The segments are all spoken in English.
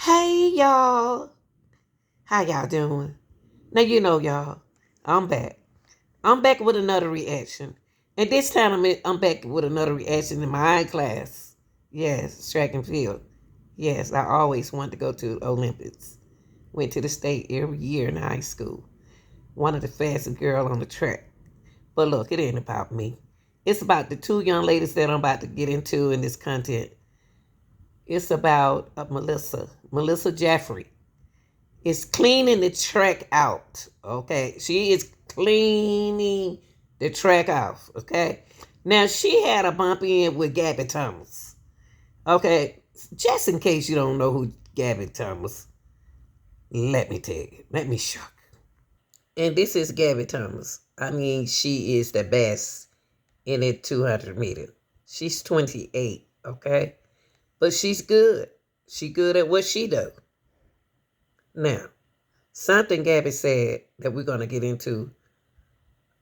Hey y'all, how y'all doing? Now you know y'all, I'm back. I'm back with another reaction, and this time I'm back with another reaction in my class. Yes, track and field. Yes, I always wanted to go to the Olympics. Went to the state every year in high school. One of the fastest girl on the track. But look, it ain't about me. It's about the two young ladies that I'm about to get into in this content. It's about Melissa Jeffrey is cleaning the track out. Okay. She is cleaning the track off. Okay. Now she had a bump in with Gabby Thomas. Okay. Just in case you don't know who Gabby Thomas, let me tell you. Let me shock you. And this is Gabby Thomas. I mean, she is the best in it 200 meter. She's 28. Okay. But she's good. She good at what she does. Now, something Gabby said that we're going to get into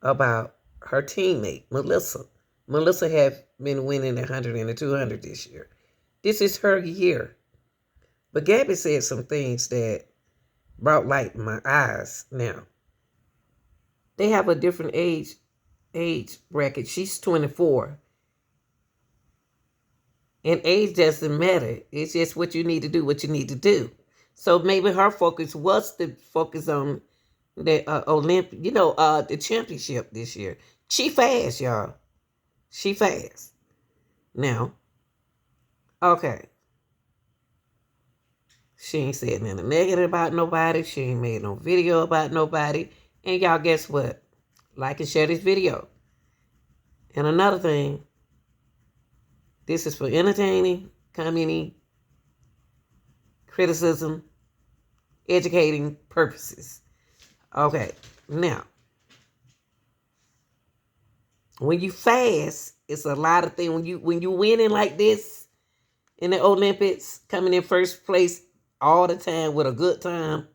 about her teammate, Melissa. Melissa have been winning the 100 and the 200 this year. This is her year. But Gabby said some things that brought light in my eyes. Now, they have a different age bracket. She's 24. And age doesn't matter. It's just what you need to do, what you need to do. So maybe her focus was to focus on the Olympic, the championship this year. She fast, y'all. She fast. Now, okay. She ain't said nothing negative about nobody. She ain't made no video about nobody. And y'all, guess what? Like and share this video. And another thing, this is for entertaining, commenting, criticism, educating purposes. Okay. Now, when you fast, it's a lot of things. When you winning like this in the Olympics, coming in first place all the time with a good time,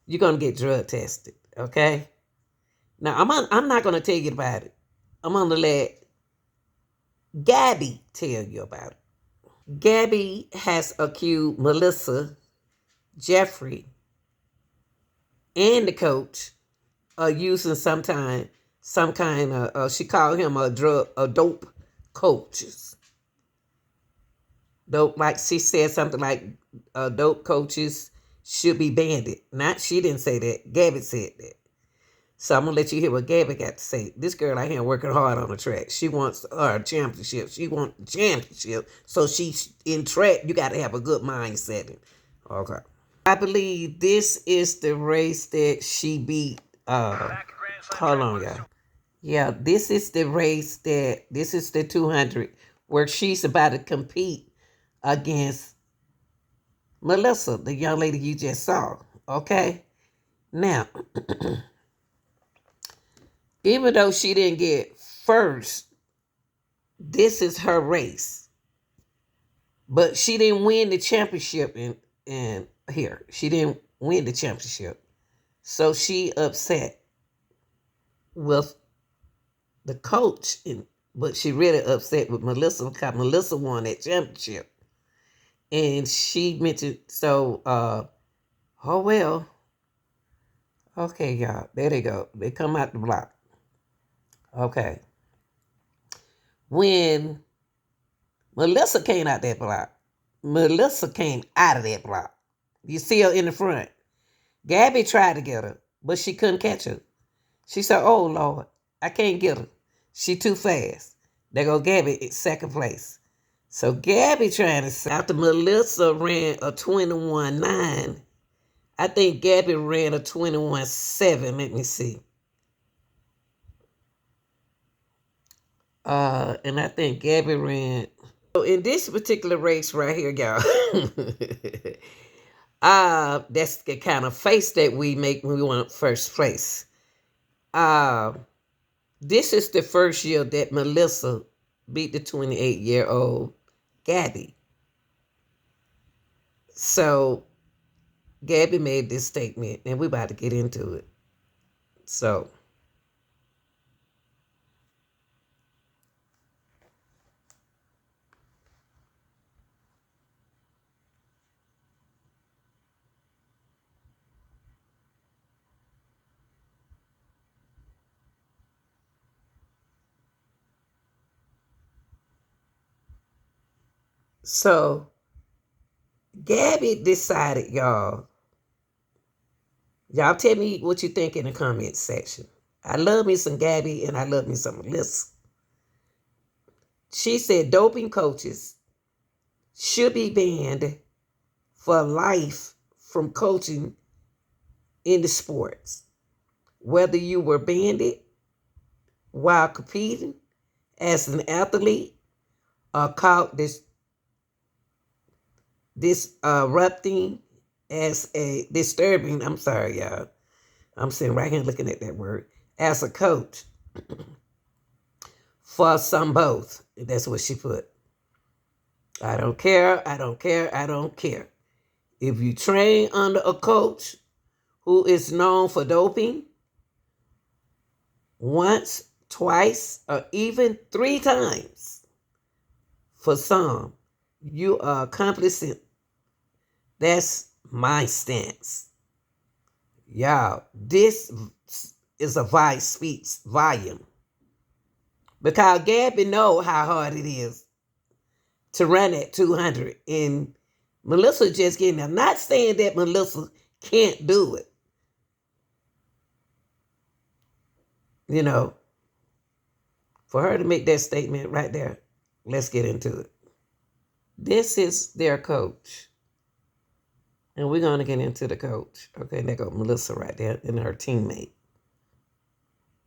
you're gonna get drug tested. Okay. Now I'm not gonna tell you about it. I'm gonna let Gabby tell you about it. Gabby has accused Melissa, Jeffrey, and the coach of using some kind of she called him a dope coaches. Dope, like she said something like dope coaches should be banned. Not she didn't say that. Gabby said that. So I'm gonna let you hear what Gabby got to say. This girl out here working hard on the track. She wants her championship. She wants the championship. So she's in track. You got to have a good mindset. Okay. I believe this is the race that she beat. Hold on, y'all. Yeah, this is the 200 where she's about to compete against Melissa, the young lady you just saw. Okay. Now, even though she didn't get first, this is her race. But she didn't win the championship in here. She didn't win the championship. So she upset with the coach, but she really upset with Melissa because Melissa won that championship. And she mentioned, oh well. Okay, y'all. There they go. They come out the block. Okay. When Melissa came out that block, Melissa came out of that block. You see her in the front. Gabby tried to get her, but she couldn't catch her. She said, oh, Lord, I can't get her. She too fast. There go Gabby in second place. So Gabby trying to say, after Melissa ran a 21.9, I think Gabby ran a 21.7. Let me see. And I think Gabby ran. So in this particular race right here, y'all, that's the kind of face that we make when we want first place. This is the first year that Melissa beat the 28-year-old Gabby. So Gabby made this statement, and we're about to get into it. So So Gabby decided, y'all. Y'all tell me what you think in the comment section. I love me some Gabby and I love me some Melissa. She said doping coaches should be banned for life from coaching in the sports. Whether you were banned while competing as an athlete or caught disrupting as a disturbing, I'm sorry, y'all. I'm sitting right here looking at that word, as a coach for some both. That's what she put. I don't care, I don't care, I don't care. If you train under a coach who is known for doping once, twice, or even 3 times, for some, you are accomplishing. That's my stance. Y'all, this is a vice speaks volume. Because Gabby know how hard it is to run at 200. And Melissa just getting there. Not saying that Melissa can't do it. You know, for her to make that statement right there, let's get into it. This is their coach. And we're going to get into the coach. Okay, there go Melissa right there and her teammate.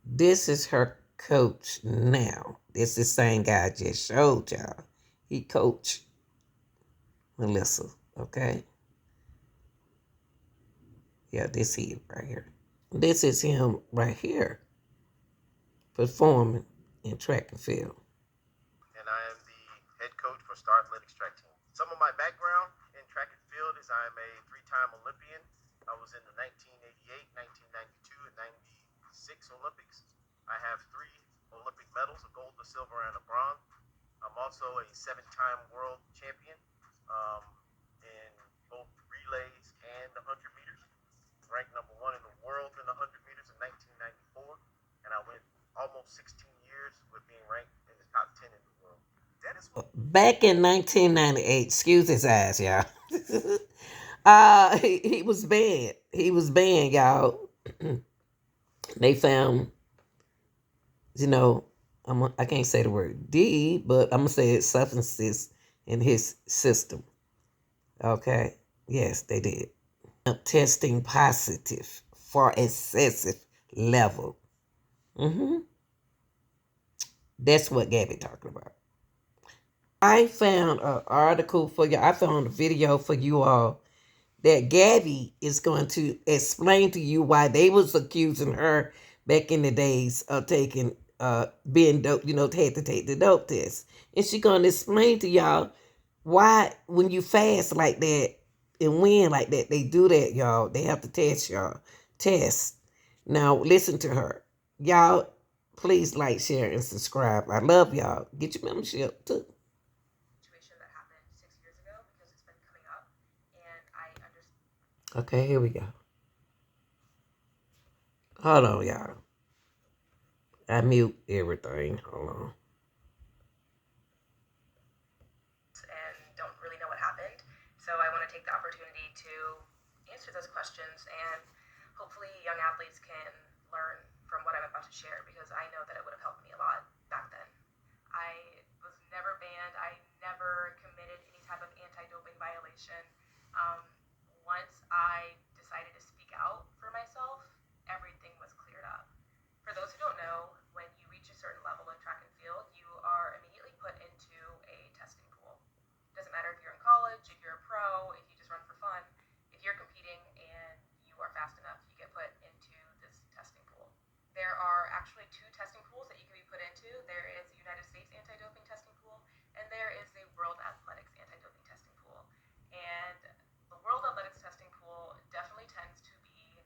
This is her coach now. This is the same guy I just showed y'all. He coached Melissa, okay? Yeah, this he right here. This is him right here performing in track and field. And I am the head coach for Star Athletics track team. Some of my background in track and field is I'm a 3-time Olympian. I was in the 1988, 1992, and 96 Olympics. I have 3 Olympic medals, a gold, a silver, and a bronze. I'm also a 7-time world champion in both relays and the 100 meters. Ranked number 1 in the world in the 100 meters in 1994. And I went almost 16 years with being ranked in the top 10 in the world. Back in 1998, excuse his ass, y'all. He was banned. He was banned, y'all. They found, you know, I can't say the word D, but I'm gonna say it's substances in his system. Okay, yes, they did. Testing positive for excessive level. That's what Gabby talking about. I found an article for you. I found a video for you all that Gabby is going to explain to you why they was accusing her back in the days of taking being dope, had to take the dope test. And she gonna explain to y'all why when you fast like that and win like that, they do that, y'all. They have to test y'all. Test. Now listen to her. Y'all, please like, share, and subscribe. I love y'all. Get your membership too. Okay, here we go. Hold on, y'all. I mute everything. Hold on. And don't really know what happened. So I want to take the opportunity to answer those questions, and hopefully young athletes can learn from what I'm about to share, because I know that it would have helped me a lot back then. I was never banned. I never committed any type of anti-doping violation. Once I decided to speak out for myself, everything was cleared up. For those who don't know, when you reach a certain level in track and field, you are immediately put into a testing pool. Doesn't matter if you're in college, if you're a pro, if you just run for fun. If you're competing and you are fast enough, you get put into this testing pool. There are actually 2 testing pools that you can be put into. There is the United States anti-doping testing pool, and there is the World Athletics anti-doping testing pool. And the World Athletics testing pool definitely tends to be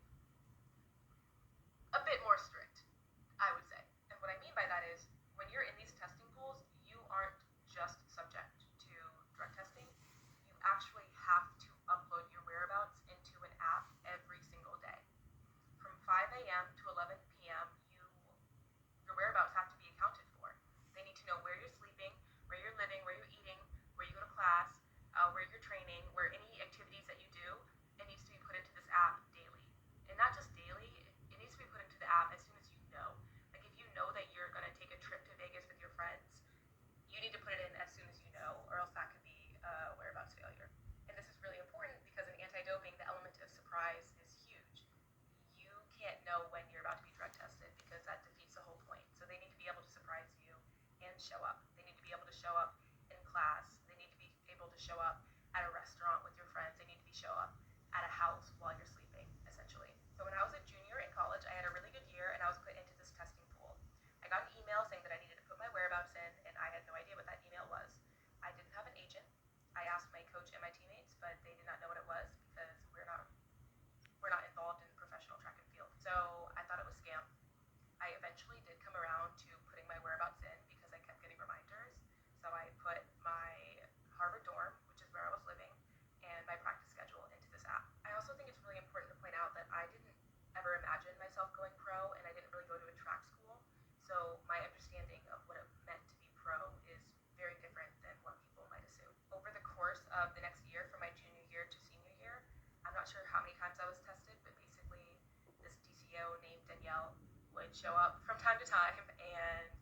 myself going pro, and I didn't really go to a track school. So my understanding of what it meant to be pro is very different than what people might assume. Over the course of the next year, from my junior year to senior year, I'm not sure how many times I was tested, but basically this DCO named Danielle would show up from time to time, and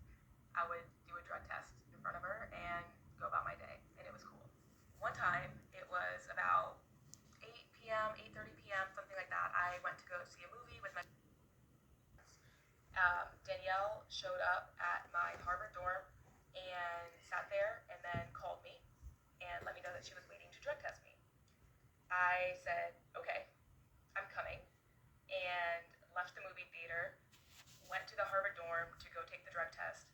I would do a drug test in front of her and go about my day, and it was cool. One time, it was about 8 p.m., 8:30 p.m., something like that. I went to go see a movie with my Danielle showed up at my Harvard dorm and sat there and then called me and let me know that she was waiting to drug test me. I said, okay, I'm coming, and left the movie theater, went to the Harvard dorm to go take the drug test,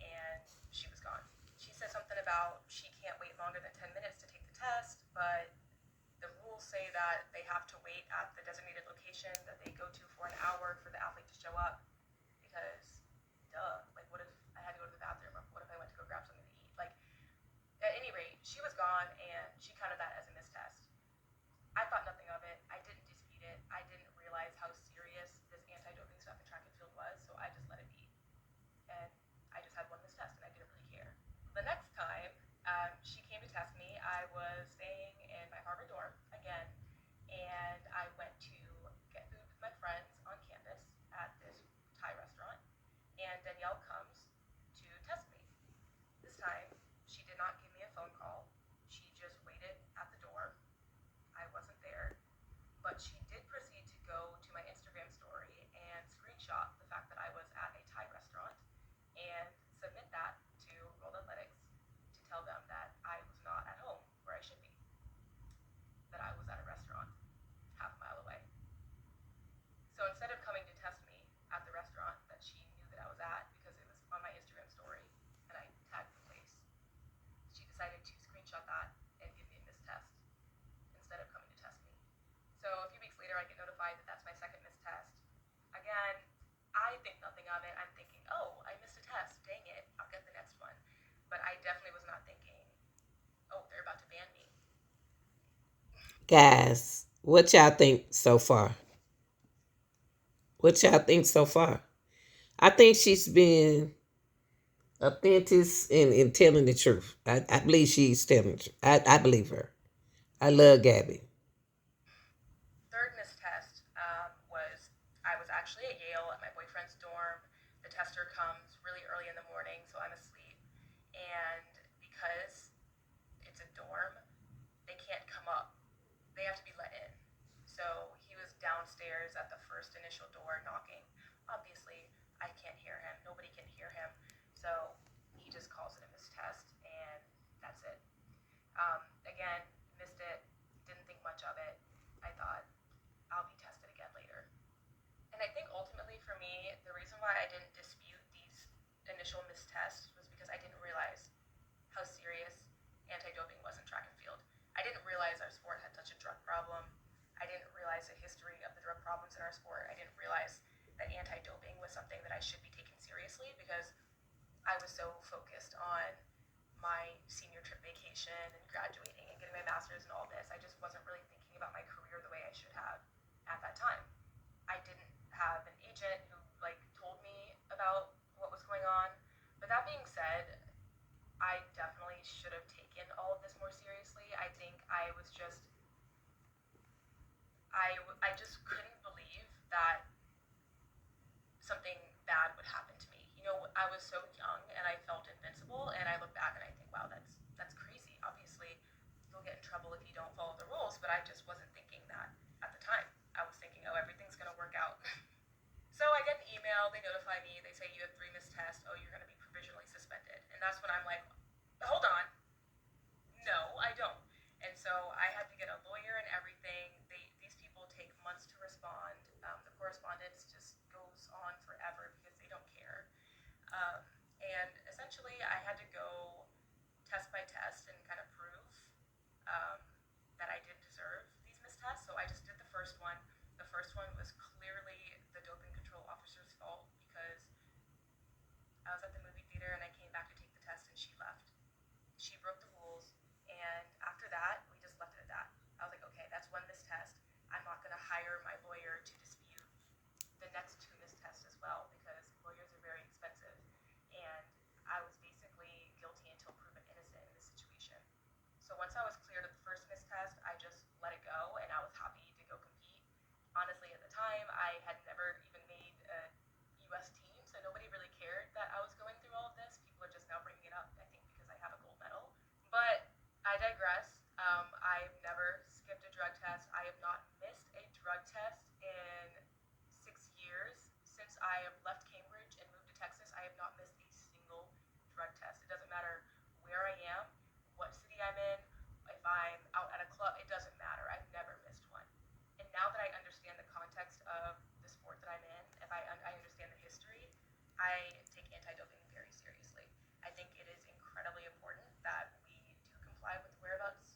and she was gone. She said something about she can't wait longer than 10 minutes to take the test, but the rules say that they have to wait at the designated location that they go to for an hour for the athlete to show up because, duh, like what if I had to go to the bathroom or what if I went to go grab something to eat? Like, at any rate, she was gone and she counted that as a missed test. I thought nothing of it. I didn't dispute it. I didn't realize how serious this anti-doping stuff in track and field was, so I just let it be. And I just had one missed test and I didn't really care. The next time she came to test me, I was staying in my Harvard dorm again, and I went to get food with my friends on campus at this Thai restaurant, and Danielle comes to test me. This time, she did not give me a phone call. She just waited at the door. I wasn't there, but she did proceed to go to my Instagram story and screenshot the fact that I was at a Thai restaurant and submit that to World Athletics to tell them that I was not at home where I should be, that I was at a restaurant half a mile away. So instead of coming to test me at the restaurant that she knew that I was at because it was on my Instagram story and I tagged the place, she decided to screenshot that and give me a missed test instead of coming to test me. So a few weeks later, I get notified that that's my second missed test. Again, I think nothing of it. I'm thinking, oh, I missed a test. Dang it, I'll get the next one. But I definitely was not thinking, oh, they're about to ban me. Guys, what y'all think so far? What y'all think so far? I think she's been authentic in telling the truth. I believe she's telling the truth. I believe her. I love Gabby. Third missed test was I was actually at Yale at my boyfriend's dorm. The tester comes really early in the morning, so I'm asleep. And because it's a dorm, they can't come up. They have to be let in. So he was downstairs at the first initial door knocking. Obviously, I can't hear him. Nobody can hear him. So he just calls it a missed test, and that's it. Again, missed it. Didn't think much of it. I thought I'll be tested again later. And I think ultimately for me, the reason why I didn't dispute these initial missed tests was because I didn't realize how serious anti-doping was in track and field. I didn't realize our sport had such a drug problem. I didn't realize the history of the drug problems in our sport. I didn't realize that anti-doping was something that I should be taking seriously because I was so focused on my senior trip vacation and graduating and getting my master's and all this. I just wasn't really thinking about my career the way I should have at that time. I didn't have an agent who told me about what was going on. But that being said, I definitely should have taken all of this more seriously. I think I just couldn't believe that something bad would happen to me. I was so young and I felt invincible, and I look back and I think, wow, that's crazy. Obviously, you'll get in trouble if you don't follow the rules, but I just wasn't thinking that at the time. I was thinking, oh, everything's gonna work out. So I get an email, they notify me, they say you have 3 missed tests, oh, you're gonna be provisionally suspended. And that's when I'm like, hold on, no, I don't. And so I had to get a lawyer and everything. These people take months to respond. The correspondence just goes on forever because they don't care. Um, and essentially, I had to go test by test and kind of prove um, that I did deserve these missed tests. So I just did the first one. The first one was clearly the doping control officer's fault because I was at the movie theater and I came back to take the test and she left. She broke the rules, and after that, we just left it at that. I was like, okay, that's one missed test. I'm not going to hire my lawyer to dispute the next 2 So once I was cleared of the first miss test, I just let it go and I was happy to go compete. Honestly, at the time, I had never even made a US team, so nobody really cared that I was going through all of this. People are just now bringing it up, I think, because I have a gold medal. But I digress. I've never skipped a drug test. I have not missed a drug test in 6 years. Since I have left Cambridge and moved to Texas, I have not missed a single drug test. It doesn't matter where I am, what city I'm in, if I'm out at a club, it doesn't matter. I've never missed one. And now that I understand the context of the sport that I'm in, if I understand the history, I take anti-doping very seriously. I think it is incredibly important that we do comply with the whereabouts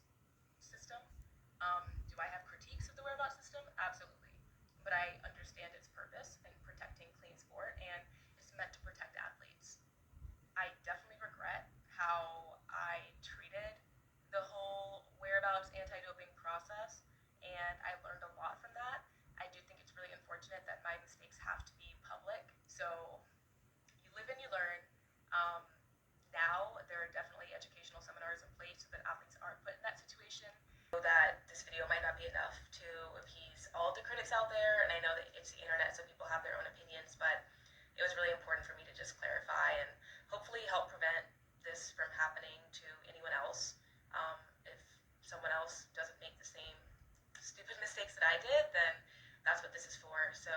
system. Do I have critiques of the whereabouts system? Absolutely. But I understand its purpose in protecting clean sport, and it's meant to protect athletes. I definitely regret how I treated the whole whereabouts anti-doping process, and I learned a lot from that. I do think it's really unfortunate that my mistakes have to be public. So you live and you learn. Now there are definitely educational seminars in place so that athletes aren't put in that situation. I know that this video might not be enough to appease all of the critics out there, and I know that it's the internet, so people have their own opinions, but it was really important for me to just clarify and hopefully help prevent this from happening to anyone else. If someone else doesn't make the same stupid mistakes that I did, then that's what this is for. So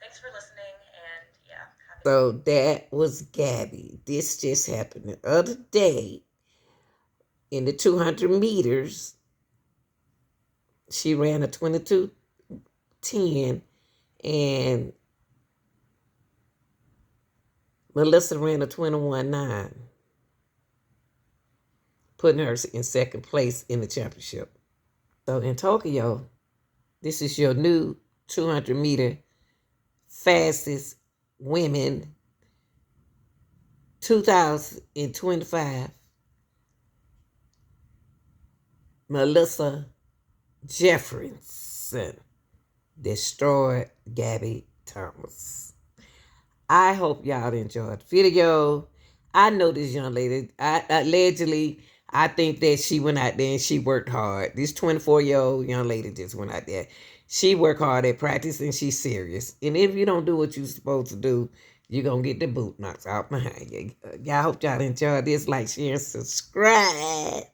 thanks for listening, and yeah. So that was Gabby. This just happened the other day in the 200 meters. She ran a 22:10, and Melissa ran a 21:9, putting her in second place in the championship. So in Tokyo, this is your new 200-meter fastest women 2025. Melissa Jefferson destroyed Gabby Thomas. I hope y'all enjoyed the video. I know this young lady. Allegedly, I think that she went out there and she worked hard. This 24-year-old young lady just went out there. She worked hard at practice and she's serious. And if you don't do what you're supposed to do, you're going to get the boot knocked out behind you. Y'all hope y'all enjoyed this. Like, share, and subscribe.